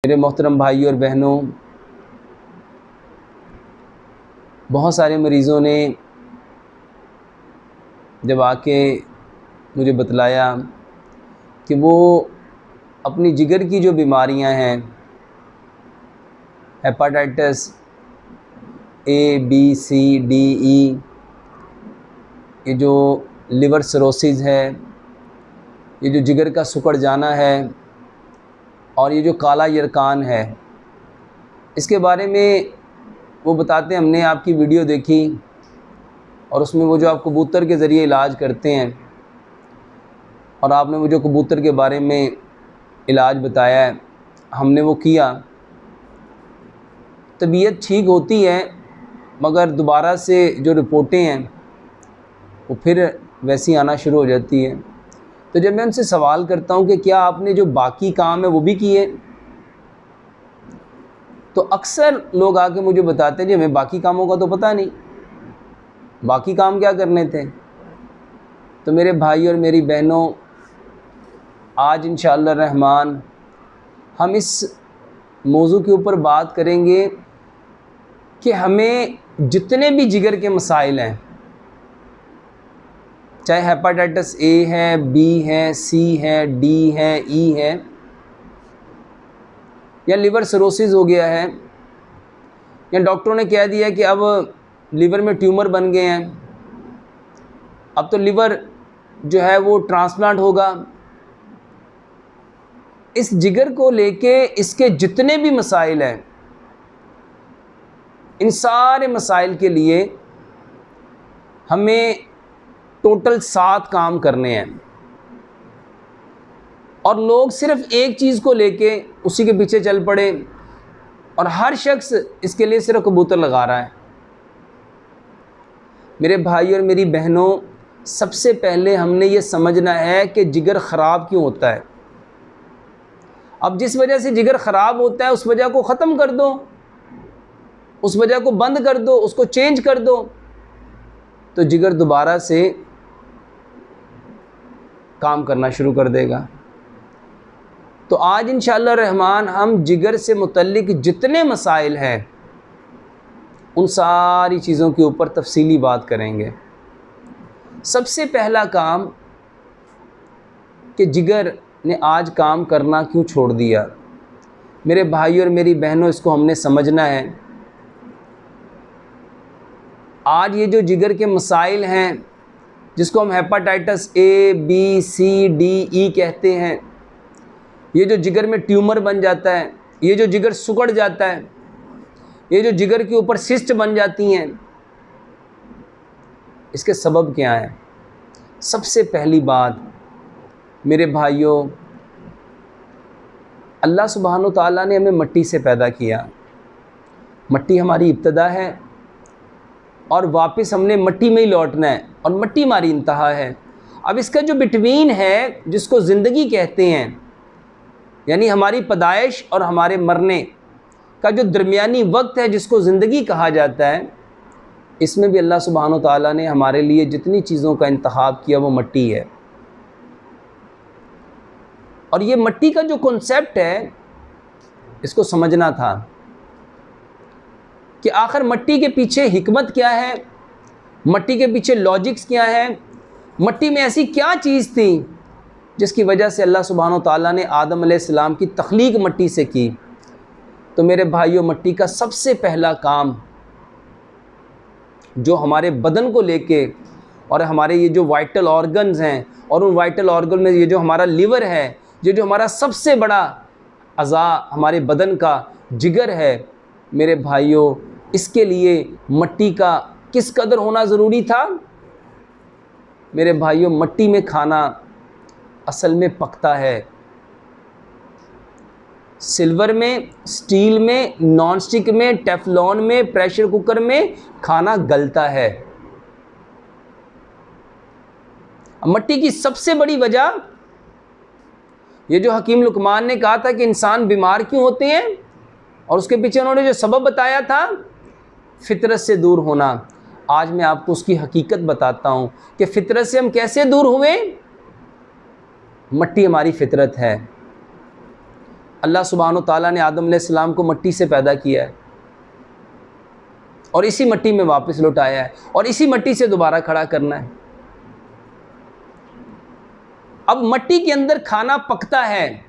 मेरे मोहतरम भाइयों और बहनों, बहुत सारे मरीज़ों ने जब आके मुझे बतलाया कि वो अपनी जिगर की जो बीमारियां हैं, hepatitis A B C D E, ये जो लिवर सिरोसिस है, ये जो जिगर का सिकुड़ जाना है और ये जो काला यरकान है, इसके बारे में वो बताते हैं हमने आपकी वीडियो देखी और उसमें वो जो आप कबूतर के ज़रिए इलाज करते हैं और आपने वो जो कबूतर के बारे में इलाज बताया है, हमने वो किया। तबीयत ठीक होती है मगर दोबारा से जो रिपोर्टें हैं वो फिर वैसी आना शुरू हो जाती है। तो जब मैं उनसे सवाल करता हूँ कि क्या आपने जो बाकी काम है वो भी किए, तो अक्सर लोग आके मुझे बताते हैं जी हमें बाकी कामों का तो पता नहीं, बाकी काम क्या करने थे। तो मेरे भाई और मेरी बहनों, आज इंशाअल्लाह रहमान हम इस मौजू के ऊपर बात करेंगे कि हमें जितने भी जिगर के मसाइल हैं, चाहे हेपाटाइटिस ए है, बी है, सी है, डी है, ई है, या लिवर सिरोसिस हो गया है, या डॉक्टरों ने कह दिया कि अब लिवर में ट्यूमर बन गए हैं, अब तो लिवर जो है वो ट्रांसप्लांट होगा। इस जिगर को लेके इसके जितने भी मसाइल हैं, इन सारे मसाइल के लिए हमें टोटल 7 काम करने हैं और लोग सिर्फ एक चीज़ को लेके उसी के पीछे चल पड़े और हर शख्स इसके लिए सिर्फ कबूतर लगा रहा है। मेरे भाई और मेरी बहनों, सबसे पहले हमने ये समझना है कि जिगर ख़राब क्यों होता है। अब जिस वजह से जिगर ख़राब होता है उस वजह को ख़त्म कर दो, उस वजह को बंद कर दो, उसको चेंज कर दो, तो जिगर दोबारा से काम करना शुरू कर देगा। तो आज इंशाअल्लाह रहमान हम जिगर से मुतल्लिक जितने मसाइल हैं उन सारी चीज़ों के ऊपर तफसीली बात करेंगे। सबसे पहला काम कि जिगर ने आज काम करना क्यों छोड़ दिया। मेरे भाई और मेरी बहनों, इसको हमने समझना है। आज ये जो जिगर के मसाइल हैं, जिसको हम hepatitis A B C D E कहते हैं, ये जो जिगर में ट्यूमर बन जाता है, ये जो जिगर सिकुड़ जाता है, ये जो जिगर के ऊपर सिस्ट बन जाती हैं, इसके सबब क्या हैं। सबसे पहली बात मेरे भाइयों, अल्लाह सुब्हानो ताला ने हमें मट्टी से पैदा किया। मट्टी हमारी इब्तदा है और वापस हमने मट्टी में ही लौटना है और मट्टी हमारी इंतहा है। अब इसका जो बिटवीन है, जिसको ज़िंदगी कहते हैं, यानी हमारी पैदाइश और हमारे मरने का जो दरमियानी वक्त है, जिसको ज़िंदगी कहा जाता है, इसमें भी अल्लाह सुब्हानो ताला ने हमारे लिए जितनी चीज़ों का इंतखाब किया वो मट्टी है। और ये मट्टी का जो कॉन्सेप्ट है, इसको समझना था कि आखिर मट्टी के पीछे हिकमत क्या है, मट्टी के पीछे लॉजिक्स क्या है, मट्टी में ऐसी क्या चीज़ थी जिसकी वजह से अल्लाह सुब्हानो ताला ने आदम अलैहिस्सलाम की तख्लीक मट्टी से की। तो मेरे भाइयों, मट्टी का सबसे पहला काम जो हमारे बदन को लेके और हमारे ये जो वाइटल ऑर्गन्स हैं, और उन वाइटल ऑर्गन में ये जो हमारा लिवर है, ये जो हमारा सबसे बड़ा अज़ा हमारे बदन का जिगर है, मेरे भाइयों, इसके लिए मट्टी का किस कदर होना ज़रूरी था। मेरे भाइयों, मट्टी में खाना असल में पकता है। सिल्वर में, स्टील में, नॉन स्टिक में, टेफलॉन में, प्रेशर कुकर में खाना गलता है। मट्टी की सबसे बड़ी वजह, ये जो हकीम लुकमान ने कहा था कि इंसान बीमार क्यों होते हैं, और उसके पीछे उन्होंने जो सबब बताया था, फितरत से दूर होना। आज मैं आपको उसकी हकीकत बताता हूँ कि फितरत से हम कैसे दूर हुए। मट्टी हमारी फितरत है। अल्लाह सुब्हानो ताला ने आदम अलैहिस्सलाम को मट्टी से पैदा किया है और इसी मट्टी में वापस लौटाया है और इसी मट्टी से दोबारा खड़ा करना है। अब मट्टी के अंदर खाना पकता है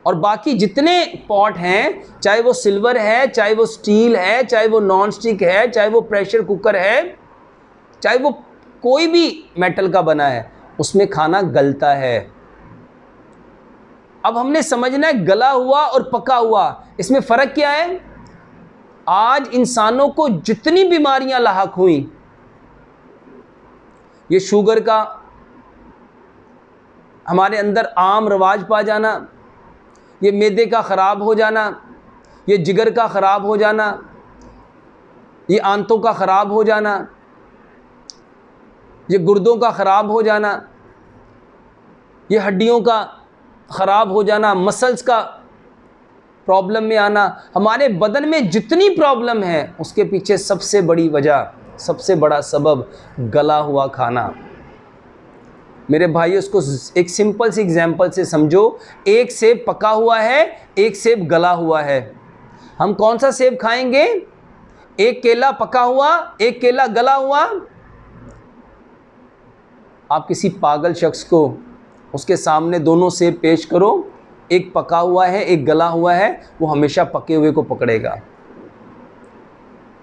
और बाकी जितने पॉट हैं, चाहे वो सिल्वर है, चाहे वो स्टील है, चाहे वो नॉन स्टिक है, चाहे वो प्रेशर कुकर है, चाहे वो कोई भी मेटल का बना है, उसमें खाना गलता है। अब हमने समझना है गला हुआ और पका हुआ, इसमें फ़र्क क्या है। आज इंसानों को जितनी बीमारियां लाहक हुई, ये शुगर का हमारे अंदर आम रवाज पा जाना, ये मैदे का ख़राब हो जाना, ये जिगर का ख़राब हो जाना, ये आंतों का ख़राब हो जाना, ये गुर्दों का ख़राब हो जाना, ये हड्डियों का ख़राब हो जाना, मसल्स का प्रॉब्लम में आना, हमारे बदन में जितनी प्रॉब्लम है उसके पीछे सबसे बड़ी वजह, सबसे बड़ा सबब गला हुआ खाना। मेरे भाई उसको एक सिंपल सी एग्जांपल से समझो। एक सेब पका हुआ है, एक सेब गला हुआ है। हम कौन सा सेब खाएंगे? एक केला पका हुआ, एक केला गला हुआ। आप किसी पागल शख्स को उसके सामने दोनों सेब पेश करो, एक पका हुआ है, एक गला हुआ है, वो हमेशा पके हुए को पकड़ेगा।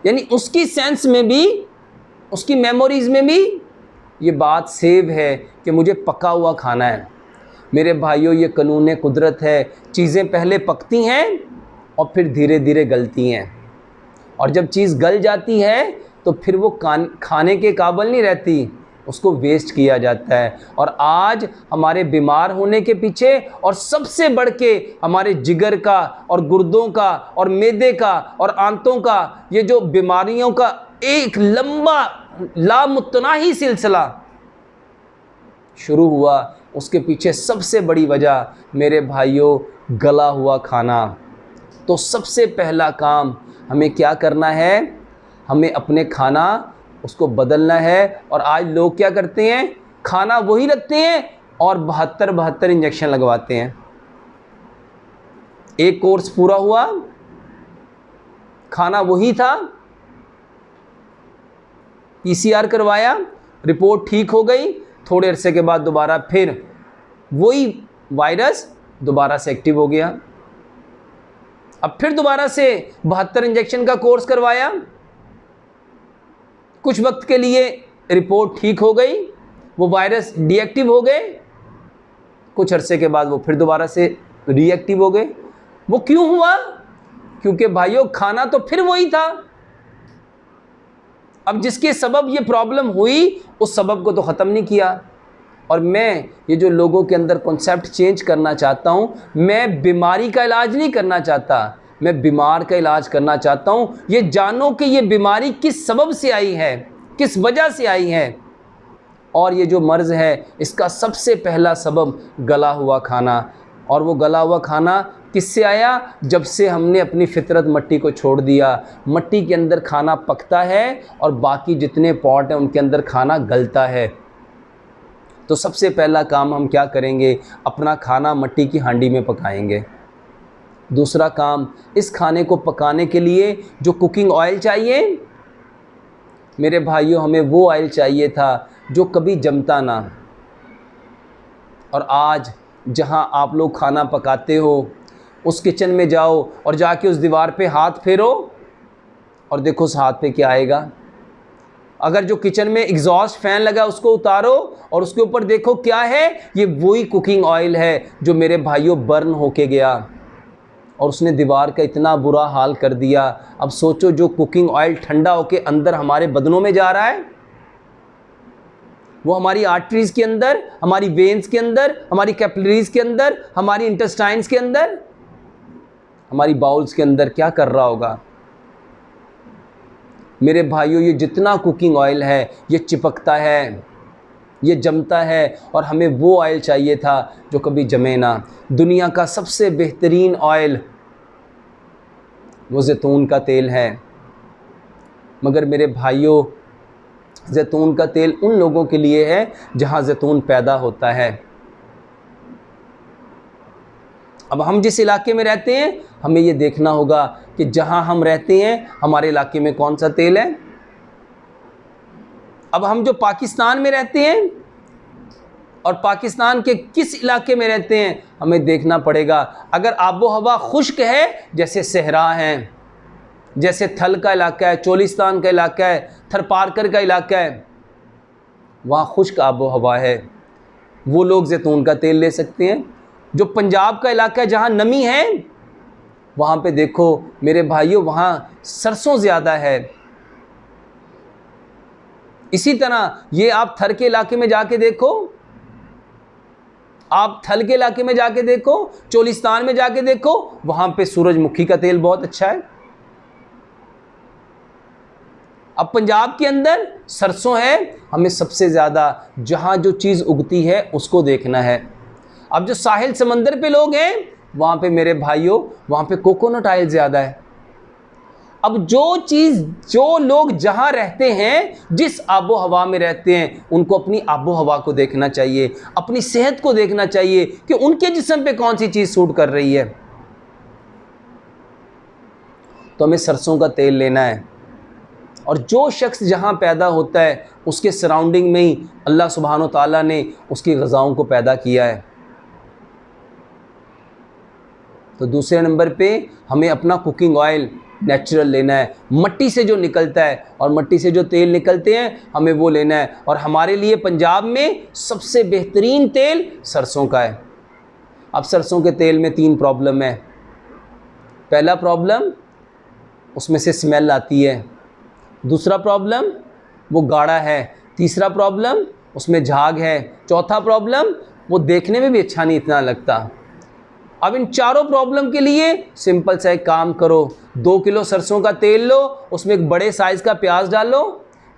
यानी उसकी सेंस में भी, उसकी मेमोरीज में भी ये बात सेव है कि मुझे पका हुआ खाना है। मेरे भाइयों, ये कानून कुदरत है। चीज़ें पहले पकती हैं और फिर धीरे धीरे गलती हैं, और जब चीज़ गल जाती है तो फिर वो खाने के काबिल नहीं रहती, उसको वेस्ट किया जाता है। और आज हमारे बीमार होने के पीछे, और सबसे बढ़ के हमारे जिगर का और गुर्दों का और मैदे का और आंतों का, ये जो बीमारियों का एक लंबा लामुतनाही सिलसिला शुरू हुआ, उसके पीछे सबसे बड़ी वजह मेरे भाइयों गला हुआ खाना। तो सबसे पहला काम हमें क्या करना है? हमें अपने खाना उसको बदलना है। और आज लोग क्या करते हैं? खाना वही रखते हैं और 72 इंजेक्शन लगवाते हैं। एक कोर्स पूरा हुआ, खाना वही था, पीसीआर करवाया, रिपोर्ट ठीक हो गई, थोड़े अरसे के बाद दोबारा फिर वही वायरस दोबारा से एक्टिव हो गया। अब फिर दोबारा से 72 इंजेक्शन का कोर्स करवाया, कुछ वक्त के लिए रिपोर्ट ठीक हो गई, वो वायरस डीएक्टिव हो गए, कुछ अरसे के बाद वो फिर दोबारा से रीएक्टिव हो गए। वो क्यों हुआ? क्योंकि भाइयों खाना तो फिर वही था। अब जिसके सबब ये प्रॉब्लम हुई, उस सबब को तो ख़त्म नहीं किया। और मैं ये जो लोगों के अंदर कॉन्सेप्ट चेंज करना चाहता हूँ, मैं बीमारी का इलाज नहीं करना चाहता, मैं बीमार का इलाज करना चाहता हूँ। ये जानो कि ये बीमारी किस सबब से आई है, किस वजह से आई है। और ये जो मर्ज़ है, इसका सबसे पहला सबब गला हुआ खाना। और वो गला हुआ खाना किससे आया? जब से हमने अपनी फितरत मट्टी को छोड़ दिया। मट्टी के अंदर खाना पकता है और बाकी जितने पॉट हैं उनके अंदर खाना गलता है। तो सबसे पहला काम हम क्या करेंगे? अपना खाना मट्टी की हांडी में पकाएंगे। दूसरा काम, इस खाने को पकाने के लिए जो कुकिंग ऑयल चाहिए, मेरे भाइयों हमें वो ऑयल चाहिए था जो कभी जमता ना। और आज जहां आप लोग खाना पकाते हो, उस किचन में जाओ और जाके उस दीवार पे हाथ फेरो और देखो उस हाथ पे क्या आएगा। अगर जो किचन में एग्जॉस्ट फैन लगा उसको उतारो और उसके ऊपर देखो क्या है, ये वही कुकिंग ऑयल है जो मेरे भाइयों बर्न होके गया और उसने दीवार का इतना बुरा हाल कर दिया। अब सोचो जो कुकिंग ऑयल ठंडा होके अंदर हमारे बदनों में जा रहा है, वो हमारी आर्टरीज़ के अंदर, हमारी वेन्स के अंदर, हमारी कैपिलरीज़ के अंदर, हमारी इंटेस्टाइन्स के अंदर, हमारी बाउल्स के अंदर क्या कर रहा होगा। मेरे भाइयों ये जितना कुकिंग ऑयल है ये चिपकता है, ये जमता है, और हमें वो ऑयल चाहिए था जो कभी जमे ना। दुनिया का सबसे बेहतरीन ऑयल वो ज़ैतून का तेल है। मगर मेरे भाइयों ज़ैतून का तेल उन लोगों के लिए है जहाँ ज़ैतून पैदा होता है। अब हम जिस इलाके में रहते हैं हमें ये देखना होगा कि जहाँ हम रहते हैं हमारे इलाके में कौन सा तेल है। अब हम जो पाकिस्तान में रहते हैं और पाकिस्तान के किस इलाके में रहते हैं हमें देखना पड़ेगा। अगर आबो हवा खुश्क है, जैसे सहरा हैं, जैसे थल का इलाका है, चोलिस्तान का इलाका है, थरपारकर का इलाका है, वहाँ खुश्क आबो हवा है, वो लोग जैतून का तेल ले सकते हैं। जो पंजाब का इलाका है जहाँ नमी है, वहाँ पे देखो मेरे भाइयों वहाँ सरसों ज़्यादा है। इसी तरह ये आप थर के इलाके में जाके देखो, आप थल के इलाके में जाके देखो, चोलिस्तान में जाके देखो, वहाँ पे सूरजमुखी का तेल बहुत अच्छा है। अब पंजाब के अंदर सरसों है, हमें सबसे ज़्यादा जहाँ जो चीज़ उगती है उसको देखना है। अब जो साहिल समंदर पे लोग हैं वहाँ पे मेरे भाइयों वहाँ पे कोकोनट ऑयल ज़्यादा है। अब जो लोग जहाँ रहते हैं, जिस आबो हवा में रहते हैं, उनको अपनी आबो हवा को देखना चाहिए, अपनी सेहत को देखना चाहिए कि उनके जिस्म पे कौन सी चीज़ सूट कर रही है। तो हमें सरसों का तेल लेना है। और जो शख्स जहाँ पैदा होता है उसके सराउंडिंग में ही अल्लाह सुब्हानो ताला ने उसकी ग़िज़ाओं को पैदा किया है। तो दूसरे नंबर पे हमें अपना कुकिंग ऑयल नेचुरल लेना है, मट्टी से जो निकलता है, और मट्टी से जो तेल निकलते हैं हमें वो लेना है। और हमारे लिए पंजाब में सबसे बेहतरीन तेल सरसों का है। अब सरसों के तेल में 3 प्रॉब्लम है। पहला प्रॉब्लम, उसमें से स्मेल आती है। दूसरा प्रॉब्लम, वो गाढ़ा है। तीसरा प्रॉब्लम, उसमें झाग है। चौथा प्रॉब्लम, वो देखने में भी अच्छा नहीं इतना लगता। अब इन चारों प्रॉब्लम के लिए सिंपल सा एक काम करो, 2 किलो सरसों का तेल लो, उसमें एक बड़े साइज़ का प्याज डालो,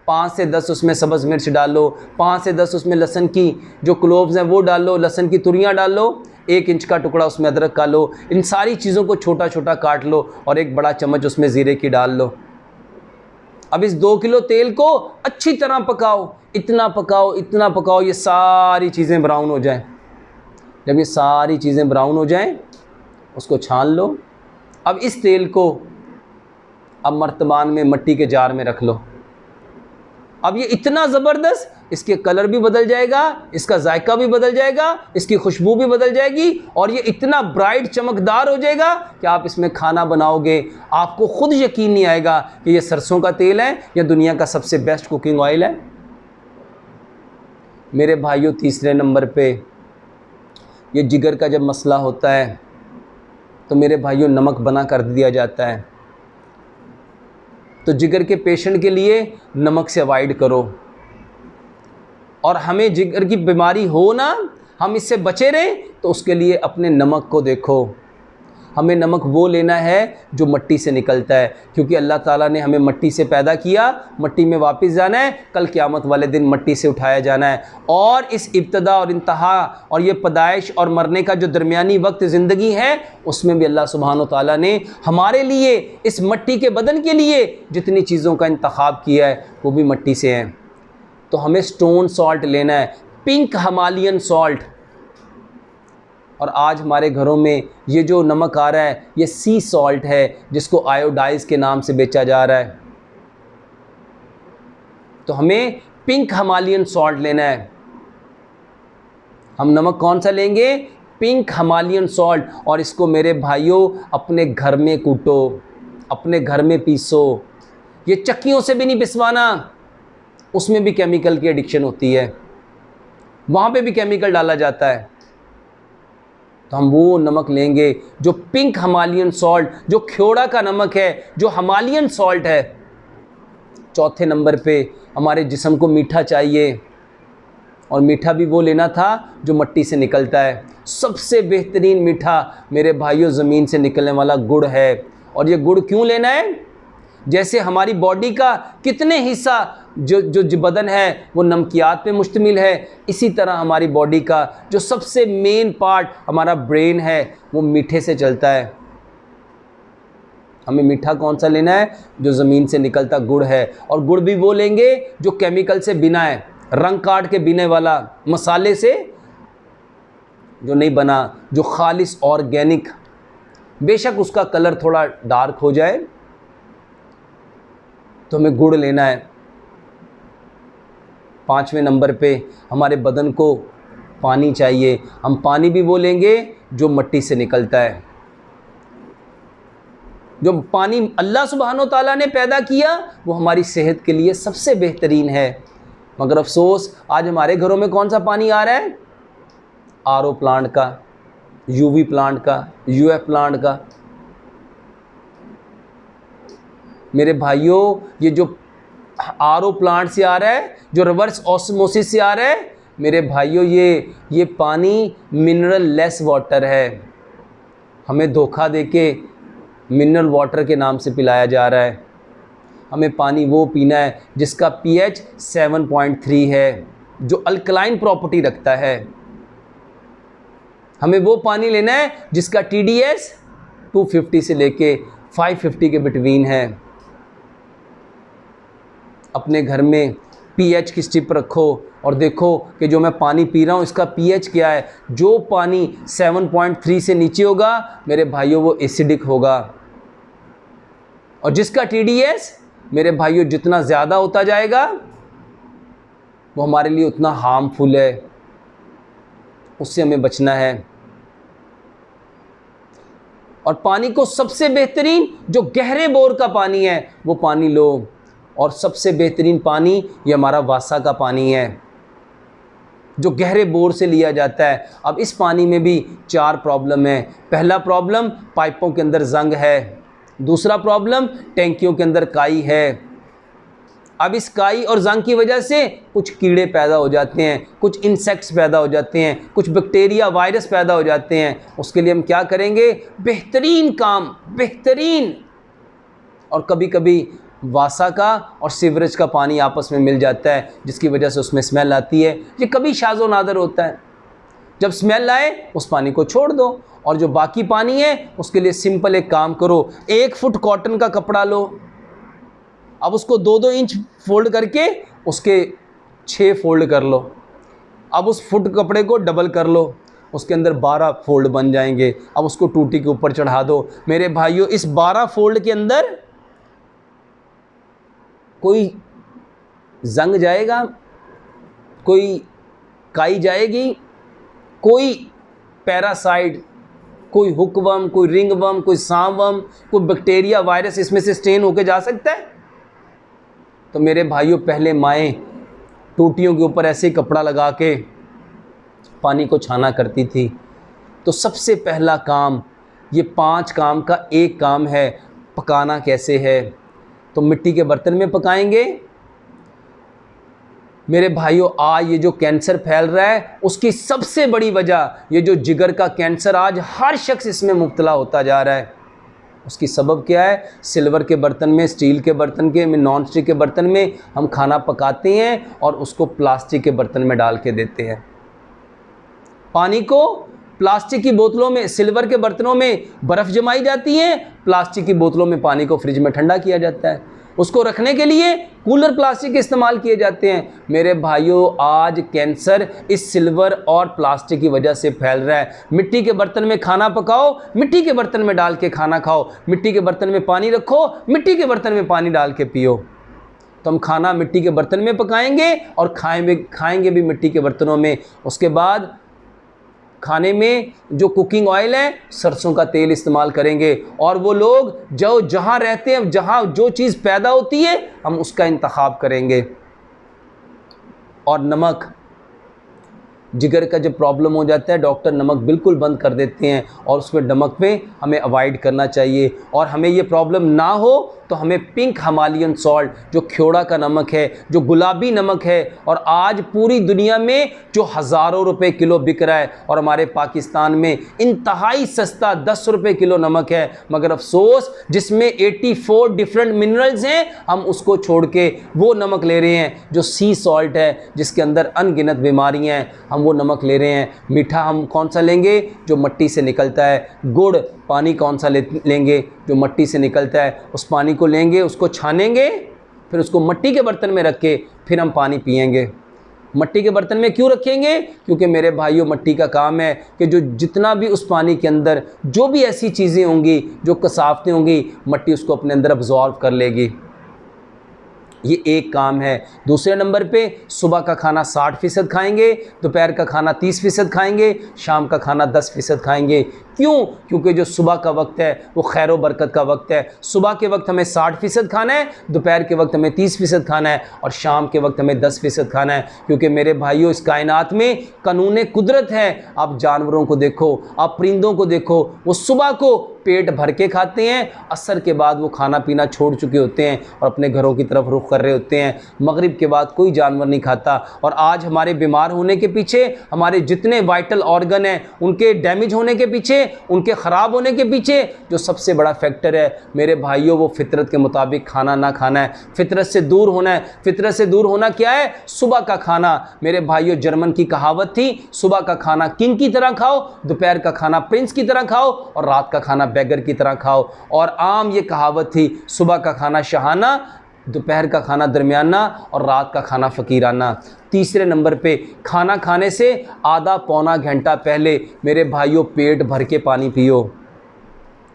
5 से 10 उसमें सब्ज़ मिर्च डालो, 5 से 10 उसमें लहसुन की जो क्लोव्स हैं वो डालो, लहसुन की तुरियां डालो, 1 इंच का टुकड़ा उसमें अदरक का लो। इन सारी चीज़ों को छोटा छोटा काट लो और एक बड़ा चम्मच उसमें ज़ीरे की डाल लो। अब इस 2 किलो तेल को अच्छी तरह पकाओ, इतना पकाओ ये सारी चीज़ें ब्राउन हो जाएं। जब ये सारी चीज़ें ब्राउन हो जाएं, उसको छान लो। अब इस तेल को अब मर्तबान में मिट्टी के जार में रख लो। अब ये इतना ज़बरदस्त, इसके कलर भी बदल जाएगा, इसका जायका भी बदल जाएगा, इसकी खुशबू भी बदल जाएगी, और ये इतना ब्राइट चमकदार हो जाएगा कि आप इसमें खाना बनाओगे, आपको ख़ुद यकीन नहीं आएगा कि ये सरसों का तेल है या दुनिया का सबसे बेस्ट कुकिंग ऑयल है। मेरे भाइयों, तीसरे नंबर पे ये जिगर का जब मसला होता है तो मेरे भाइयों नमक बना कर दिया जाता है। तो जिगर के पेशेंट के लिए नमक से अवॉइड करो। और हमें जिगर की बीमारी हो ना, हम इससे बचे रहें, तो उसके लिए अपने नमक को देखो। हमें नमक वो लेना है जो मिट्टी से निकलता है, क्योंकि अल्लाह ताला ने हमें मिट्टी से पैदा किया, मिट्टी में वापस जाना है, कल क़यामत वाले दिन मिट्टी से उठाया जाना है। और इस इब्तदा और इंतहा और ये पैदाइश और मरने का जो दरमियानी वक्त ज़िंदगी है, उसमें भी अल्लाह सुब्हानो ताला ने हमारे लिए इस मिट्टी के बदन के लिए जितनी चीज़ों का इंतखाब किया है वो भी मिट्टी से हैं। तो हमें स्टोन सॉल्ट लेना है, पिंक हिमालयन सॉल्ट। और आज हमारे घरों में ये जो नमक आ रहा है ये सी सॉल्ट है, जिसको आयोडाइज के नाम से बेचा जा रहा है। तो हमें पिंक हिमालयन सॉल्ट लेना है। हम नमक कौन सा लेंगे? Pink Himalayan salt. और इसको मेरे भाइयों अपने घर में कूटो, अपने घर में पीसो। ये चक्कियों से भी नहीं पिसवाना, उसमें भी केमिकल की एडिक्शन होती है, वहाँ पे भी केमिकल डाला जाता है। तो हम वो नमक लेंगे जो पिंक हिमालयन सॉल्ट, जो ख्योड़ा का नमक है, जो हिमालयन सॉल्ट है। चौथे नंबर पे हमारे जिस्म को मीठा चाहिए, और मीठा भी वो लेना था जो मिट्टी से निकलता है। सबसे बेहतरीन मीठा मेरे भाइयों ज़मीन से निकलने वाला गुड़ है। और ये गुड़ क्यों लेना है? जैसे हमारी बॉडी का कितने हिस्सा जो बदन है वो नमकियात पे मुश्तमिल है, इसी तरह हमारी बॉडी का जो सबसे मेन पार्ट हमारा ब्रेन है वो मीठे से चलता है। हमें मीठा कौन सा लेना है? जो ज़मीन से निकलता गुड़ है। और गुड़ भी वो लेंगे जो केमिकल से बिना है, रंग काट के बिने वाला, मसाले से जो नहीं बना, जो खालिस ऑर्गेनिक, बेशक उसका कलर थोड़ा डार्क हो जाए, तो हमें गुड़ लेना है। 5वें नंबर पे हमारे बदन को पानी चाहिए। हम पानी भी वो लेंगे जो मट्टी से निकलता है। जो पानी अल्लाह सुब्हानो ताला ने पैदा किया वो हमारी सेहत के लिए सबसे बेहतरीन है। मगर अफसोस आज हमारे घरों में कौन सा पानी आ रहा है? आरओ प्लांट का, यूवी प्लांट का, यूएफ प्लांट का। मेरे भाइयों, ये जो आरओ प्लांट से आ रहा है, जो रिवर्स ऑस्मोसिस से आ रहा है, मेरे भाइयों ये पानी मिनरल लेस वाटर है। हमें धोखा देके मिनरल वाटर के नाम से पिलाया जा रहा है। हमें पानी वो पीना है जिसका पीएच 7.3 है, जो अल्कलाइन प्रॉपर्टी रखता है। हमें वो पानी लेना है जिसका टीडीएस 250 से लेके 550 के बिटवीन है। अपने घर में पीएच की स्ट्रिप रखो और देखो कि जो मैं पानी पी रहा हूँ इसका पीएच क्या है। जो पानी 7.3 से नीचे होगा मेरे भाइयों वो एसिडिक होगा, और जिसका टीडीएस मेरे भाइयों जितना ज़्यादा होता जाएगा वो हमारे लिए उतना हार्मफुल है। उससे हमें बचना है। और पानी को सबसे बेहतरीन जो गहरे बोर का पानी है वो पानी लो। और सबसे बेहतरीन पानी ये हमारा वासा का पानी है जो गहरे बोर से लिया जाता है। अब इस पानी में भी 4 प्रॉब्लम है। पहला प्रॉब्लम पाइपों के अंदर जंग है। दूसरा प्रॉब्लम टैंकियों के अंदर काई है। अब इस काई और जंग की वजह से कुछ कीड़े पैदा हो जाते हैं, कुछ इंसेक्ट्स पैदा हो जाते हैं, कुछ बैक्टीरिया वायरस पैदा हो जाते हैं। उसके लिए हम क्या करेंगे? बेहतरीन काम, बेहतरीन। और कभी कभी वासा का और सीवरेज का पानी आपस में मिल जाता है जिसकी वजह से उसमें स्मेल आती है। ये कभी शाज़ो नादर होता है। जब स्मेल आए उस पानी को छोड़ दो, और जो बाकी पानी है उसके लिए सिंपल एक काम करो, 1 फुट कॉटन का कपड़ा लो। अब उसको 2-2 इंच फोल्ड करके उसके 6 फोल्ड कर लो। अब उस फुट कपड़े को डबल कर लो, उसके अंदर 12 फोल्ड बन जाएंगे। अब उसको टूटी के ऊपर चढ़ा दो। मेरे भाइयों, इस 12 फोल्ड के अंदर कोई जंग जाएगा, कोई काई जाएगी, कोई पैरासाइट, कोई हुकवर्म, कोई रिंगवर्म, कोई सांववर्म, कोई बैक्टीरिया वायरस इसमें से स्टेन होके जा सकता है? तो मेरे भाइयों, पहले माएँ टूटियों के ऊपर ऐसे ही कपड़ा लगा के पानी को छाना करती थी। तो सबसे पहला काम, ये 5 काम का एक काम है। पकाना कैसे है? तो मिट्टी के बर्तन में पकाएंगे। मेरे भाइयों, आज ये जो कैंसर फैल रहा है उसकी सबसे बड़ी वजह ये जो जिगर का कैंसर आज हर शख्स इसमें मुब्तला होता जा रहा है। उसकी सबब क्या है? सिल्वर के बर्तन में, स्टील के बर्तन के में, नॉन स्टिक के बर्तन में हम खाना पकाते हैं और उसको प्लास्टिक के बर्तन में डाल के देते हैं। पानी को प्लास्टिक की बोतलों में, सिल्वर के बर्तनों में बर्फ़ जमाई जाती है, प्लास्टिक की बोतलों में पानी को फ्रिज में ठंडा किया जाता है। उसको रखने के लिए कूलर प्लास्टिक के इस्तेमाल किए जाते हैं। मेरे भाइयों, आज कैंसर इस सिल्वर और प्लास्टिक की वजह से फैल रहा है। मिट्टी के बर्तन में खाना पकाओ, मिट्टी के बर्तन में डाल के खाना खाओ। मिट्टी के बर्तन में पानी रखो, मिट्टी के बर्तन में पानी डाल के पियो। तो हम खाना मिट्टी के बर्तन में पकाएंगे और खाएंगे भी मिट्टी के बर्तनों में। उसके बाद खाने में जो कुकिंग ऑयल है, सरसों का तेल इस्तेमाल करेंगे। और वो लोग जो जहाँ रहते हैं, जहाँ जो चीज़ पैदा होती है, हम उसका इंतखाब करेंगे। और नमक, जिगर का जब प्रॉब्लम हो जाता है डॉक्टर नमक बिल्कुल बंद कर देते हैं, और उसमें नमक में हमें अवॉइड करना चाहिए। और हमें ये प्रॉब्लम ना हो तो हमें पिंक हिमालयन सॉल्ट, जो ख्योड़ा का नमक है, जो गुलाबी नमक है, और आज पूरी दुनिया में जो हज़ारों रुपए किलो बिक रहा है, और हमारे पाकिस्तान में इंतहाई सस्ता 10 रुपए किलो नमक है। मगर अफसोस, जिसमें 84 डिफरेंट मिनरल्स हैं, हम उसको छोड़ के वो नमक ले रहे हैं जो सी सॉल्ट है, जिसके अंदर अनगिनत बीमारियाँ हैं। हम वो नमक ले रहे हैं। मीठा हम कौन सा लेंगे? जो मट्टी से निकलता है। गुड़ पानी कौन सा लेंगे? जो मट्टी से निकलता है। उस पानी को लेंगे, उसको छानेंगे, फिर उसको मट्टी के बर्तन में रख के फिर हम पानी पिएंगे। मट्टी के बर्तन में क्यों रखेंगे? क्योंकि मेरे भाइयों मट्टी का काम है कि जो जितना भी उस पानी के अंदर जो भी ऐसी चीज़ें होंगी, जो कसावतें होंगी, मट्टी उसको अपने अंदर अब्जॉर्व कर लेगी। ये एक काम है। दूसरे नंबर पे सुबह का खाना 60% खाएंगे, दोपहर का खाना 30% खाएंगे, शाम का खाना 10% खाएंगे। क्यों? क्योंकि जो सुबह का वक्त है वो खैर व बरकत का वक्त है। सुबह के वक्त हमें 60% खाना है, दोपहर के वक्त हमें 30% खाना है और शाम के वक्त हमें 10% खाना है। क्योंकि मेरे भाइयों इस कायनात में कानून कुदरत है। आप जानवरों को देखो, आप परिंदों को देखो, वो सुबह को पेट भर के खाते हैं, असर के बाद वो खाना पीना छोड़ चुके होते हैं और अपने घरों की तरफ रुख कर रहे होते हैं। मगरिब के बाद कोई जानवर नहीं खाता। और आज हमारे बीमार होने के पीछे, हमारे जितने वाइटल ऑर्गन हैं उनके डैमेज होने के पीछे, उनके ख़राब होने के पीछे जो सबसे बड़ा फैक्टर है मेरे भाइयों, वो फितरत के मुताबिक खाना ना खाना है, फितरत से दूर होना है। फितरत से दूर होना क्या है? सुबह का खाना। मेरे भाइयों जर्मन की कहावत थी, सुबह का खाना किंग की तरह खाओ, दोपहर का खाना प्रिंस की तरह खाओ और रात का खाना बैगर की तरह खाओ। और आम ये कहावत थी, सुबह का खाना शहाना, दोपहर का खाना दरमियाना और रात का खाना फ़कीराना। तीसरे नंबर पे खाना खाने से आधा पौना घंटा पहले मेरे भाइयों पेट भर के पानी पियो।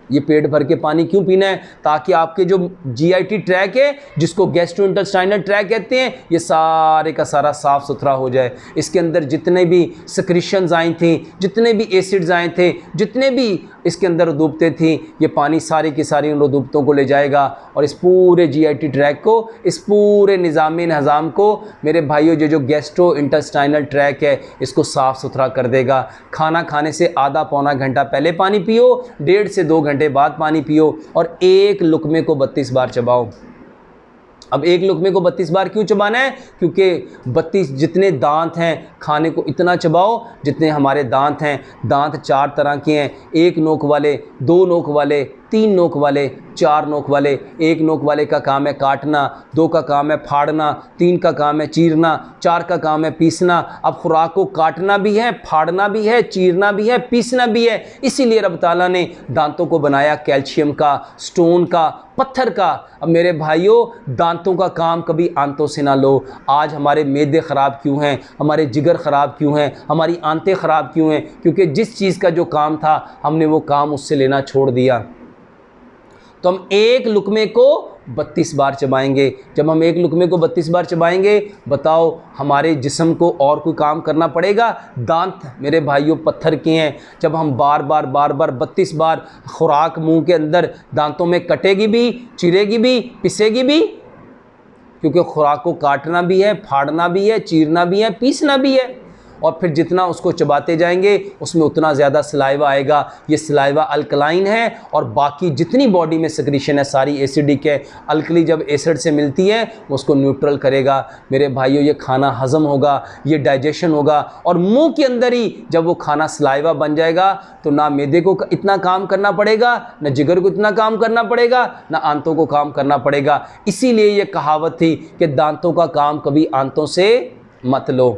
ये पेट भर के पानी क्यों पीना है? ताकि आपके जो जीआईटी ट्रैक है, जिसको गैस्ट्रोइंटेस्टाइनल ट्रैक कहते हैं, ये सारे का सारा साफ़ सुथरा हो जाए। इसके अंदर जितने भी सिक्रीशंस आई थी, जितने भी एसिड्स आए थे, जितने भी इसके अंदर रदूबतें थी, ये पानी सारी की सारी उन रदूबतों को ले जाएगा और इस पूरे जीआईटी ट्रैक को, इस पूरे निज़ाम को मेरे भाइयों जो गैस्ट्रोइंटेस्टाइनल ट्रैक है इसको साफ़ सुथरा कर देगा। खाना खाने से आधा पौना घंटा पहले पानी पियो, 1.5 से 2 घंटे बाद पानी पियो और एक लुकमे को 32 बार चबाओ। अब एक लुकमे को 32 बार क्यों चबाना है? क्योंकि 32 जितने दांत हैं खाने को इतना चबाओ जितने हमारे दांत हैं। दांत 4 तरह के हैं, 1 नोक वाले, 2 नोक वाले, 3 नोक वाले, 4 नोक वाले। 1 नोक वाले का काम है काटना, 2 का काम है फाड़ना, 3 का काम है चीरना, 4 का काम है पीसना। अब खुराक को काटना भी है, फाड़ना भी है, चीरना भी है, पीसना भी है। इसीलिए रब ताला ने दांतों को बनाया कैल्शियम का, स्टोन का, पत्थर का। अब मेरे भाइयों दांतों का काम कभी आंतों से ना लो। आज हमारे मैदे ख़राब क्यों हैं, हमारे जिगर ख़राब क्यों हैं, हमारी आंतें ख़राब क्यों हैं? क्योंकि जिस चीज़ का जो काम था हमने वो काम उससे लेना छोड़ दिया। तो हम एक लुकमे को 32 बार चबाएंगे। जब हम एक लुकमे को 32 बार चबाएंगे, बताओ हमारे जिस्म को और कोई काम करना पड़ेगा? दांत मेरे भाइयों पत्थर के हैं। जब हम बार बार 32 बार खुराक मुंह के अंदर दांतों में कटेगी भी, चिरेगी भी, पिसेगी भी, क्योंकि खुराक को काटना भी है, फाड़ना भी है, चीरना भी है, पीसना भी है। और फिर जितना उसको चबाते जाएंगे उसमें उतना ज़्यादा सलाइवा आएगा। ये सलाइवा अल्कलाइन है और बाकी जितनी बॉडी में सिक्रीशन है सारी एसिडिक है। अल्कली जब एसिड से मिलती है वो उसको न्यूट्रल करेगा। मेरे भाइयों ये खाना हज़म होगा, ये डाइजेशन होगा और मुंह के अंदर ही जब वो खाना सलाइवा बन जाएगा तो ना मैदे को इतना काम करना पड़ेगा, ना जिगर को इतना काम करना पड़ेगा, ना आंतों को काम करना पड़ेगा। इसीलिए ये कहावत थी कि दांतों का काम कभी आंतों से मत लो।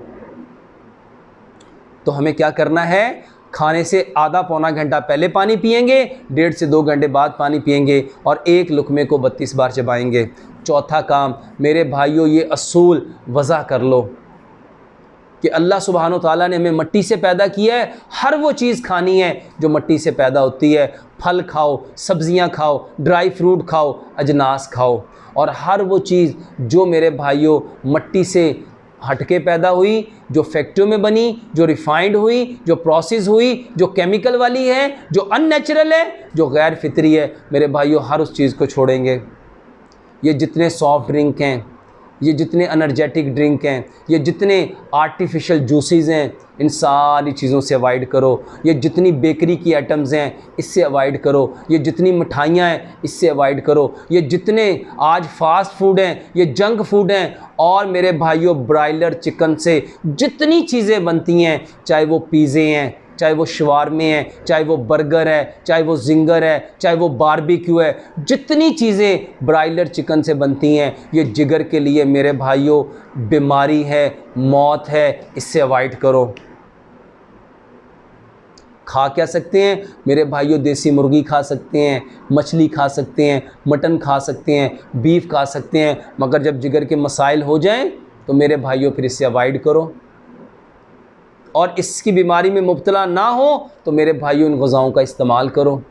तो हमें क्या करना है? खाने से आधा पौना घंटा पहले पानी पिएंगे, 1.5 से 2 घंटे बाद पानी पिएंगे और एक लुकमे को 32 बार चबाएंगे। चौथा काम मेरे भाइयों, ये असूल वज़ा कर लो कि अल्लाह सुब्हानो ताला ने हमें मट्टी से पैदा किया है। हर वो चीज़ खानी है जो मट्टी से पैदा होती है। फल खाओ, सब्ज़ियाँ खाओ, ड्राई फ्रूट खाओ, अजनास खाओ और हर वो चीज़ जो मेरे भाइयों मट्टी से हटके पैदा हुई, जो फैक्ट्रियों में बनी, जो रिफाइंड हुई, जो प्रोसेस हुई, जो केमिकल वाली है, जो अननेचुरल है, जो गैर फितरी है, मेरे भाइयों हर उस चीज़ को छोड़ेंगे। ये जितने सॉफ्ट ड्रिंक हैं, ये जितने एनर्जेटिक ड्रिंक हैं, ये जितने आर्टिफिशियल जूसेस हैं, इन सारी चीज़ों से अवॉइड करो। ये जितनी बेकरी की आइटम्स हैं इससे अवॉइड करो। ये जितनी मिठाइयाँ हैं इससे अवॉइड करो। ये जितने आज फास्ट फूड हैं, ये जंक फूड हैं और मेरे भाइयों ब्रायलर चिकन से जितनी चीज़ें बनती हैं, चाहे वो पिज़्ज़े हैं, चाहे वो शवारमे हैं, चाहे वो बर्गर है, चाहे वो जिंगर है, चाहे वो बारबेक्यू है, जितनी चीज़ें ब्रायलर चिकन से बनती हैं ये जिगर के लिए मेरे भाइयों बीमारी है, मौत है, इससे अवॉइड करो। खा क्या सकते हैं मेरे भाइयों? देसी मुर्गी खा सकते हैं, मछली खा सकते हैं, मटन खा सकते हैं, बीफ खा सकते हैं, मगर जब जिगर के मसाइल हो जाएं तो मेरे भाइयों फिर इससे अवॉइड करो, और इसकी बीमारी में मुब्तला ना हो तो मेरे भाइयों इन ग़िज़ाओं का इस्तेमाल करो।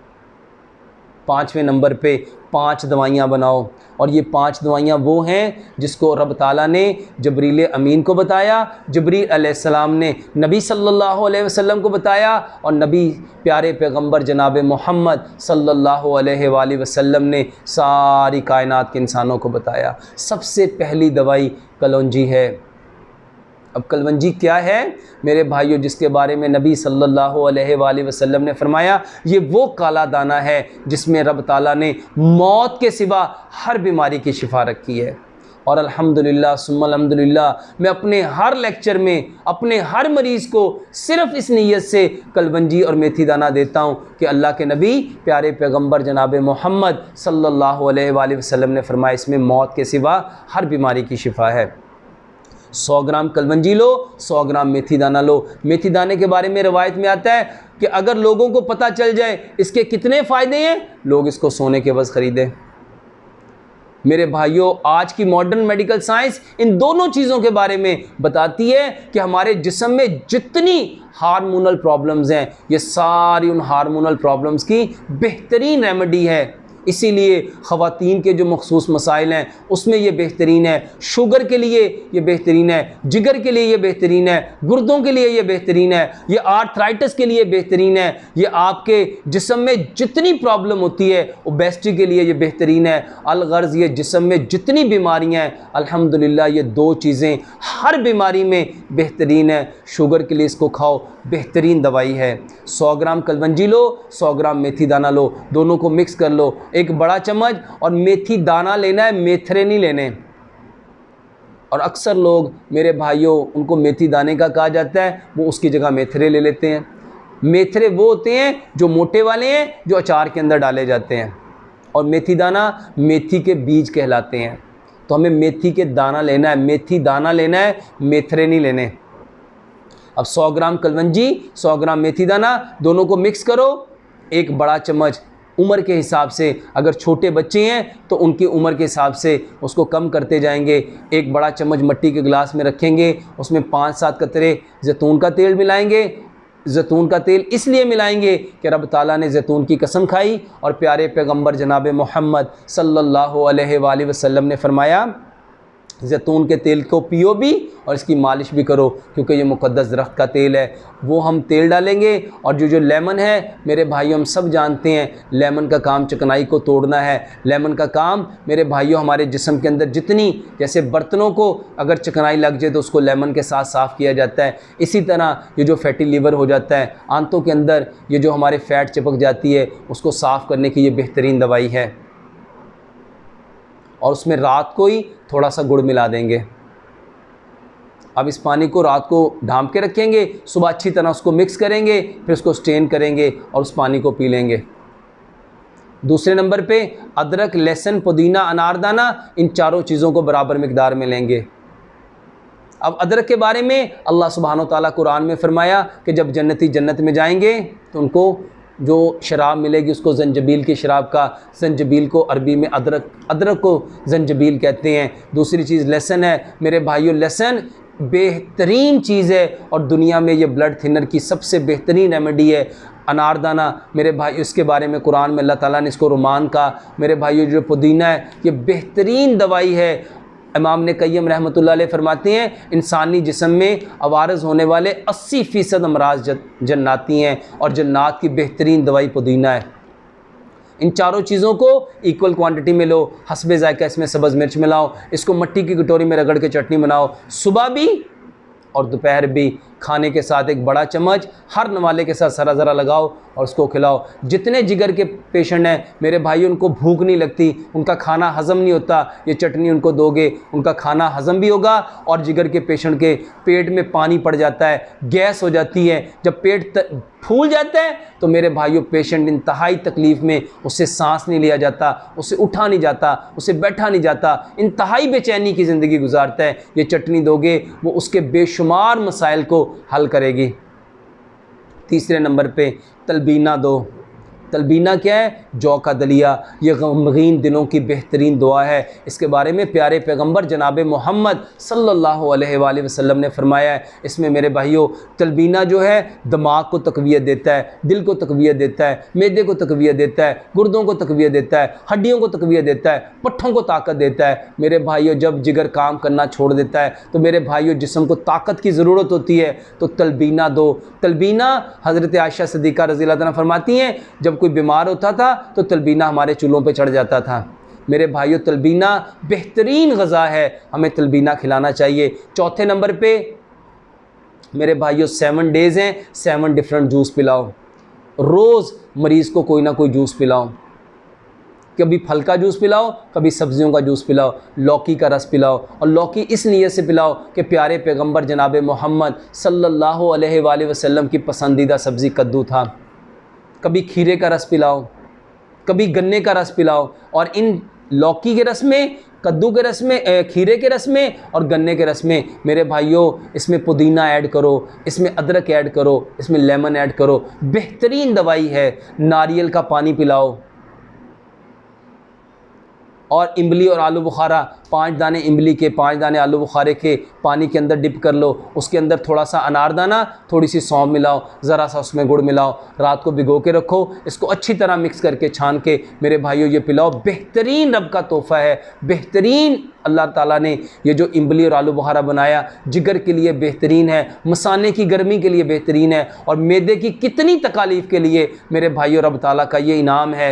5वें नंबर पे 5 दवाइयाँ बनाओ, और ये 5 दवाइयाँ वो हैं जिसको रब ताला ने जबरील अमीन को बताया, जबरील अलैहिस्सलाम ने नबी सल्लल्लाहु अलैहि वसल्लम को बताया, और नबी प्यारे पैगंबर जनाब मोहम्मद सल्लल्लाहु अलैहि वसल्लम ने सारी कायनात के इंसानों को बताया। सबसे पहली दवाई कलौंजी है। अब कलवंजी क्या है मेरे भाइयों, जिसके बारे में नबी सल्लल्लाहु अलैहि वसल्लम ने फरमाया, ये वो काला दाना है जिसमें रब ताला ने मौत के सिवा हर बीमारी की शिफा रखी है। और अल्हम्दुलिल्लाह सुम्मा अल्हम्दुलिल्लाह मैं अपने हर लेक्चर में अपने हर मरीज़ को सिर्फ़ इस नीयत से कलवंजी और मेथी दाना देता हूँ कि अल्लाह के नबी प्यारे पैगंबर जनाब मोहम्मद सल्लल्लाहु अलैहि वसल्लम ने फरमाया, इसमें मौत के सिवा हर बीमारी की शिफा है। 100 ग्राम कलवंजी लो, 100 ग्राम मेथी दाना लो। मेथी दाने के बारे में रवायत में आता है कि अगर लोगों को पता चल जाए इसके कितने फ़ायदे हैं, लोग इसको सोने के बस ख़रीदें। मेरे भाइयों, आज की मॉडर्न मेडिकल साइंस इन दोनों चीज़ों के बारे में बताती है कि हमारे जिस्म में जितनी हार्मोनल प्रॉब्लम्स हैं, ये सारी उन हार्मोनल प्रॉब्लम्स की बेहतरीन रेमेडी है। इसीलिए ख़वातीन के जो मखसूस मसाइल हैं उसमें ये बेहतरीन है। शुगर के लिए ये बेहतरीन है, जिगर के लिए ये बेहतरीन है, गुर्दों के लिए ये बेहतरीन है, ये आर्थराइटिस के लिए बेहतरीन है, ये आपके जिस्म में जितनी प्रॉब्लम होती है ओबेसिटी के लिए ये बेहतरीन है। अलगर्ज़ ये जिस्म में जितनी बीमारियाँ हैं अल्हम्दुलिल्लाह ये 2 चीज़ें हर बीमारी में बेहतरीन है। शुगर के लिए इसको खाओ, बेहतरीन दवाई है। 100 ग्राम कलवंजी लो, 100 ग्राम मेथी दाना लो, दोनों को मिक्स कर लो, एक बड़ा चम्मच। और मेथी दाना लेना है, मेथरे नहीं लेने। और अक्सर लोग मेरे भाइयों, उनको मेथी दाने का कहा जाता है, वो उसकी जगह मेथरे ले लेते हैं। मेथरे वो होते हैं जो मोटे वाले हैं, जो अचार के अंदर डाले जाते हैं, और मेथी दाना मेथी के बीज कहलाते हैं। तो हमें मेथी के दाना लेना है, मेथी दाना लेना है, मेथरे नहीं लेने। अब 100 ग्राम कलवंजी, 100 ग्राम मेथी दाना, दोनों को मिक्स करो। एक बड़ा चम्मच उम्र के हिसाब से, अगर छोटे बच्चे हैं तो उनकी उम्र के हिसाब से उसको कम करते जाएंगे। एक बड़ा चम्मच मिट्टी के गिलास में रखेंगे, उसमें 5-7 कतरे जैतून का तेल मिलाएंगे। जैतून का तेल इसलिए मिलाएंगे कि रब ताला ने जैतून की कसम खाई, और प्यारे पैगंबर जनाब मोहम्मद सल्लल्लाहु अलैहि वसल्लम ने फरमाया, जैतून के तेल को पियो भी और इसकी मालिश भी करो, क्योंकि ये मुक़द्दस दरख्त का तेल है। वो हम तेल डालेंगे। और जो लेमन है मेरे भाइयों, हम सब जानते हैं लेमन का काम चिकनाई को तोड़ना है। लेमन का काम मेरे भाइयों हमारे जिस्म के अंदर जितनी, जैसे बर्तनों को अगर चिकनाई लग जाए तो उसको लेमन के साथ साफ़ किया जाता है, इसी तरह ये जो फैटी लीवर हो जाता है, आंतों के अंदर ये जो हमारे फ़ैट चिपक जाती है, उसको साफ़ करने की ये बेहतरीन दवाई है। और उसमें रात को ही थोड़ा सा गुड़ मिला देंगे। अब इस पानी को रात को ढांप के रखेंगे, सुबह अच्छी तरह उसको मिक्स करेंगे, फिर उसको स्टेन करेंगे और उस पानी को पी लेंगे। दूसरे नंबर पे अदरक, लहसुन, पुदीना, अनारदाना, इन चारों चीज़ों को बराबर मिकदार में लेंगे। अब अदरक के बारे में अल्लाह सुब्हानो तआला कुरान में फरमाया कि जब जन्नती जन्नत में जाएंगे तो उनको जो शराब मिलेगी उसको जंजबील की शराब का, जंजबील को अरबी में अदरक को जंजबील कहते हैं। दूसरी चीज़ लहसुन है मेरे भाइयों, लहसुन बेहतरीन चीज़ है और दुनिया में ये ब्लड थिनर की सबसे बेहतरीन रेमेडी है। अनारदाना मेरे भाई, इसके बारे में कुरान में अल्लाह ताला ने इसको रुमान कहा। मेरे भाइयों जो पुदीना है ये बेहतरीन दवाई है। इमाम ने कय्यम रहमतुल्लाह अलैह फरमाते हैं इंसानी जिस्म में अवारज़ होने वाले 80% अमराज जन्नाती हैं और जन्नात की बेहतरीन दवाई पुदीना है। इन चारों चीज़ों को इक्वल क्वांटिटी में लो, हस्बे ज़ायका इसमें सब्ज़ मिर्च मिलाओ, इसको मिट्टी की कटोरी में रगड़ के चटनी बनाओ, सुबह भी और दोपहर भी खाने के साथ एक बड़ा चम्मच हर नवाले के साथ ज़रा ज़रा लगाओ और उसको खिलाओ। जितने जिगर के पेशेंट हैं मेरे भाई, उनको भूख नहीं लगती, उनका खाना हज़म नहीं होता, ये चटनी उनको दोगे उनका खाना हज़म भी होगा। और जिगर के पेशेंट के पेट में पानी पड़ जाता है, गैस हो जाती है, जब पेट फूल जाता है तो मेरे भाइयों पेशेंट इंतहाई तकलीफ़ में, उससे सांस नहीं लिया जाता, उससे उठा नहीं जाता, उससे बैठा नहीं जाता, इंतहाई बेचैनी की ज़िंदगी गुजारता है। ये चटनी दोगे वो उसके बेशुमार मसाइल को हल करेगी। तीसरे नंबर पे तलबीना दो। तलबीना क्या है? जौ का दलिया। ये गमगीन दिनों की बेहतरीन दुआ है। इसके बारे में प्यारे पैगंबर जनाब मोहम्मद सल्लल्लाहु अलैहि वसल्लम ने फरमाया है। इसमें मेरे भाइयों तलबीना जो है दिमाग को तक़वियत देता है, दिल को तक़वियत देता है, मैदे को तक़वियत देता है, गुर्दों को तक़वियत देता है, हड्डियों को तक़वियत देता है, पट्ठों को ताकत देता है। मेरे भाइयों जब जिगर काम करना छोड़ देता है तो मेरे भाइयों जिस्म को ताकत की ज़रूरत होती है, तो तलबीना दो। तलबीना हज़रत आयशा सिद्दीक़ा रज़ियल्लाहु अन्हा फरमाती हैं, जब कोई बीमार होता था तो तलबीना हमारे चूल्हों पे चढ़ जाता था। मेरे भाइयों तलबीना बेहतरीन ग़ज़ा है, हमें तलबीना खिलाना चाहिए। चौथे नंबर पे मेरे भाइयों 7 डेज़ हैं, 7 डिफरेंट जूस पिलाओ। रोज़ मरीज़ को कोई ना कोई जूस पिलाओ। कभी फल का जूस पिलाओ, कभी सब्जियों का जूस पिलाओ, लौकी का रस पिलाओ। और लौकी इस नीयत से पिलाओ कि प्यारे पैगंबर जनाब मोहम्मद सल्लल्लाहु अलैहि वसल्लम की पसंदीदा सब्ज़ी कद्दू था। कभी खीरे का रस पिलाओ, कभी गन्ने का रस पिलाओ। और इन लौकी के रस में, कद्दू के रस में, खीरे के रस में और गन्ने के रस में मेरे भाइयों इसमें पुदीना ऐड करो, इसमें अदरक ऐड करो, इसमें लेमन ऐड करो। बेहतरीन दवाई है। नारियल का पानी पिलाओ। और इमली और आलू बुखारा, 5 दाने इमली के, 5 दाने आलू बुखारे के पानी के अंदर डिप कर लो। उसके अंदर थोड़ा सा अनारदाना, थोड़ी सी सौंफ मिलाओ, ज़रा सा उसमें गुड़ मिलाओ, रात को भिगो के रखो। इसको अच्छी तरह मिक्स करके छान के मेरे भाइयों ये पिलाओ। बेहतरीन रब का तोहफ़ा है, बेहतरीन अल्लाह ताला ने ये जो इमली और आलू बुखारा बनाया जिगर के लिए बेहतरीन है, मसाने की गर्मी के लिए बेहतरीन है, और मैदे की कितनी तकालीफ़ के लिए मेरे भाइयों रब ताला का ये इनाम है।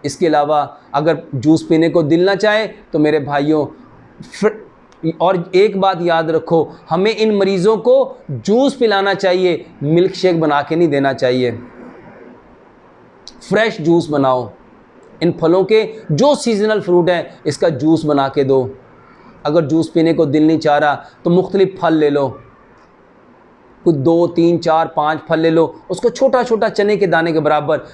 इसके अलावा अगर जूस पीने को दिल ना चाहे तो मेरे भाइयों और एक बात याद रखो, हमें इन मरीज़ों को जूस पिलाना चाहिए, मिल्क शेक बना के नहीं देना चाहिए। फ्रेश जूस बनाओ। इन फलों के जो सीजनल फ्रूट हैं इसका जूस बना के दो। अगर जूस पीने को दिल नहीं चाह रहा तो मुख्तलिफ फल ले लो, कुछ 2, 3, 4, 5 फल ले लो, उसको छोटा छोटा चने के दाने के बराबर,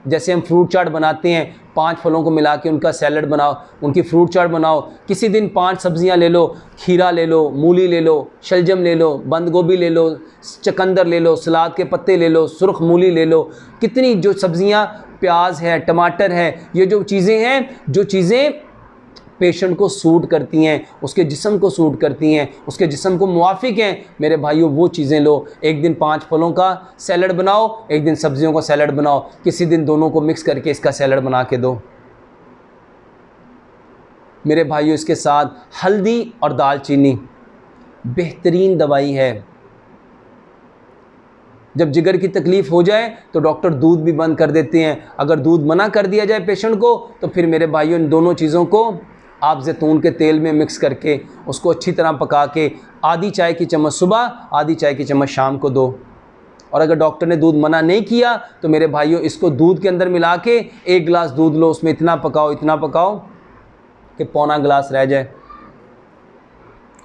जैसे हम फ्रूट चाट बनाते हैं, 5 फलों को मिला के उनका सैलड बनाओ, उनकी फ्रूट चाट बनाओ। किसी दिन 5 सब्जियां ले लो, खीरा ले लो, मूली ले लो, शलजम ले लो, बंद गोभी ले लो, चकंदर ले लो, सलाद के पत्ते ले लो, सुरख मूली ले लो। कितनी जो सब्जियां, प्याज है, टमाटर है, ये जो चीज़ें हैं, जो चीज़ें पेशेंट को सूट करती हैं, उसके जिस्म को सूट करती हैं, उसके जिस्म को मुवाफिक हैं, मेरे भाइयों वो चीज़ें लो। एक दिन 5 फलों का सैलड बनाओ, एक दिन सब्जियों का सैलड बनाओ, किसी दिन दोनों को मिक्स करके इसका सैलड बना के दो। मेरे भाइयों इसके साथ हल्दी और दालचीनी बेहतरीन दवाई है। जब जिगर की तकलीफ़ हो जाए तो डॉक्टर दूध भी बंद कर देते हैं। अगर दूध मना कर दिया जाए पेशेंट को तो फिर मेरे भाइयों इन दोनों चीज़ों को आप जैतून के तेल में मिक्स करके उसको अच्छी तरह पका के आधी चाय की चम्मच सुबह, आधी चाय की चम्मच शाम को दो। और अगर डॉक्टर ने दूध मना नहीं किया तो मेरे भाइयों इसको दूध के अंदर मिला के 1 गिलास दूध लो, उसमें इतना पकाओ कि पौना गिलास रह जाए,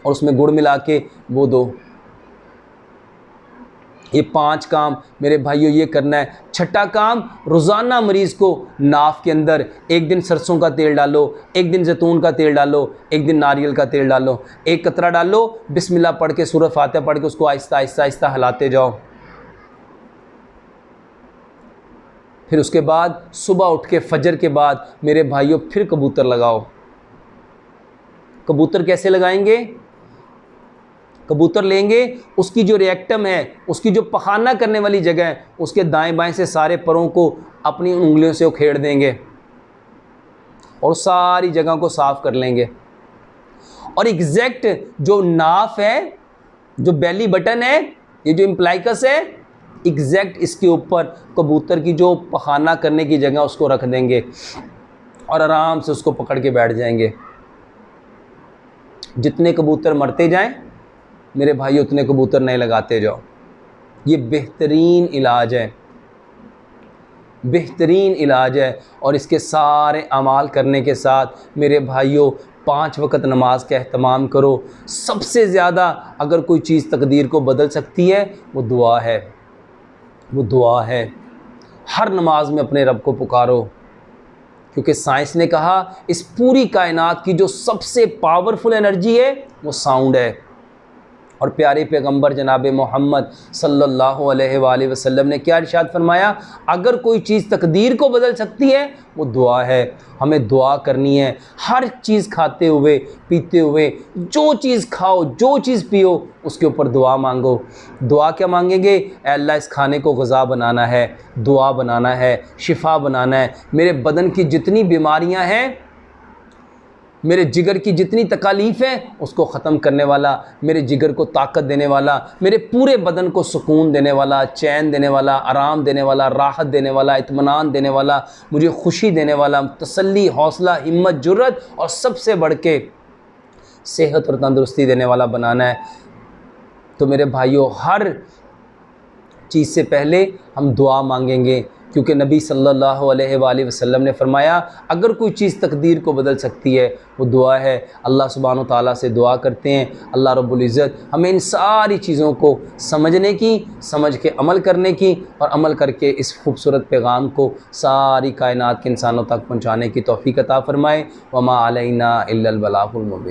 और उसमें गुड़ मिला के वो दो। ये 5 काम मेरे भाइयों ये करना है। छठा काम, रोज़ाना मरीज़ को नाफ के अंदर एक दिन सरसों का तेल डालो, एक दिन जैतून का तेल डालो, एक दिन नारियल का तेल डालो, 1 कतरा डालो, बिस्मिल्लाह पढ़ के सूरह फातिहा पढ़ के उसको आहिस्ता आहिस्ता आहिस्ता हिलाते जाओ। फिर उसके बाद सुबह उठ के फजर के बाद मेरे भाइयों फिर कबूतर लगाओ। कबूतर कैसे लगाएंगे? कबूतर लेंगे, उसकी जो रेक्टम है, उसकी जो पखाना करने वाली जगह है, उसके दाएं बाएं से सारे परों को अपनी उंगलियों से उखेड़ देंगे और सारी जगह को साफ कर लेंगे। और एग्जैक्ट जो नाफ है, जो बेली बटन है, ये जो इम्प्लाइकस है, एग्जैक्ट इसके ऊपर कबूतर की जो पखाना करने की जगह उसको रख देंगे और आराम से उसको पकड़ के बैठ जाएंगे। जितने कबूतर मरते जाएं मेरे भाई उतने कबूतर नए लगाते जाओ। ये बेहतरीन इलाज है, बेहतरीन इलाज है। और इसके सारे अमाल करने के साथ मेरे भाइयों 5 वक़्त नमाज का एहतमाम करो। सबसे ज़्यादा अगर कोई चीज़ तकदीर को बदल सकती है वो दुआ है, वो दुआ है। हर नमाज में अपने रब को पुकारो, क्योंकि साइंस ने कहा इस पूरी कायनात की जो सबसे पावरफुल एनर्जी है वो साउंड है। और प्यारे पैगंबर जनाब मोहम्मद सल्लल्लाहु अलैहि वसल्लम ने क्या इरशाद फरमाया, अगर कोई चीज़ तकदीर को बदल सकती है वो दुआ है। हमें दुआ करनी है, हर चीज़ खाते हुए पीते हुए, जो चीज़ खाओ जो चीज़ पियो उसके ऊपर दुआ मांगो। दुआ क्या मांगेंगे? अल्लाह इस खाने को ग़िज़ा बनाना है, दुआ बनाना है, शिफा बनाना है। मेरे बदन की जितनी बीमारियां हैं, मेरे जिगर की जितनी तकालीफ़ हैं उसको ख़त्म करने वाला, मेरे जिगर को ताकत देने वाला, मेरे पूरे बदन को सुकून देने वाला, चैन देने वाला, आराम देने वाला, राहत देने वाला, इत्मीनान देने वाला, मुझे खुशी देने वाला, तसल्ली, हौसला, हिम्मत, जुर्रत और सबसे बढ़ के सेहत और तंदुरुस्ती देने वाला बनाना है। तो मेरे भाइयों, हर चीज़ से पहले हम दुआ मांगेंगे, क्योंकि नबी सल्लल्लाहु अलैहि वसल्लम ने फरमाया अगर कोई चीज़ तकदीर को बदल सकती है वो दुआ है। अल्लाह सुब्हानो ताला से दुआ करते हैं, अल्लाह रब्बुल इज़्ज़त हमें इन सारी चीज़ों को समझने की, समझ के अमल करने की और अमल करके इस खूबसूरत पैगाम को सारी कायनात के इंसानों तक पहुँचाने की तौफ़ीक़ अता फ़रमाए। वमा अलैना इल्लल बलागुल मुबीन।